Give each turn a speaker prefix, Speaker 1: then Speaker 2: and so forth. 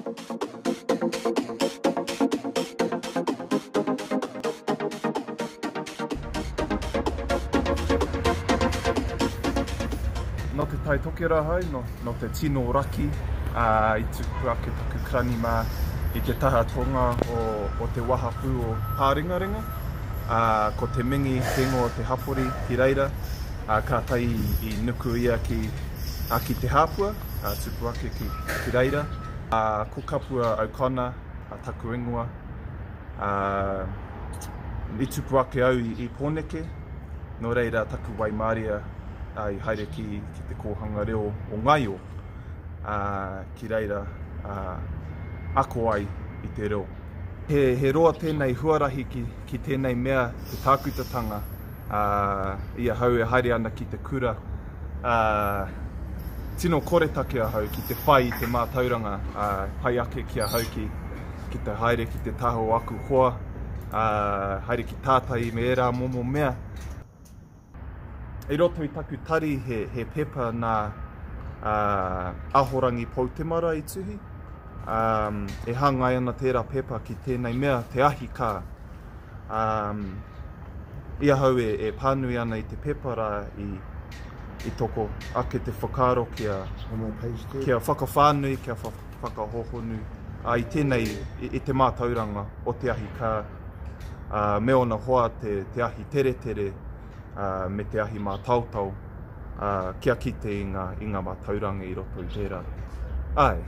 Speaker 1: No te tai tokera hai, no te tino raki, I tuku ake taku kranima I te taha tonga o te wahapū o pāringaringa. Ko te mingi tengo o te hapori ki reira, ka tai I nuku ia ki te hapua, tuku ake ki reira. Ko Kapua aukana, taku ingoa, I tuku ake au I pōneke, no reira taku waimaria I haere ki te kōhanga reo o ngaio, ki reira ako ai I te reo. He roa tēnei huarahi ki tēnei mea te tākutatanga, ia hau e haere ana ki te kura. Tino koretake a hau ki te whai I te Mātauranga, pai ake ki a hau ki te haere ki te taho aku hoa, haere ki tātai me era momo mea. I roto I taku tari he pepa nā ahorangi poutemara I tuhi. E hangai ana tērā pepa ki tēnei mea te ahi kā. Ia hau e pānui ana I te pepa rā I toko ake te whakaro kia whakawhānui, kia whakahohonu. I tēnei I te Mātauranga o te ahi kā. Me ona hoa te ahi tere tere, me te ahi mā tautau, kia kite I ngā Mātauranga I roto I tērā. Ai.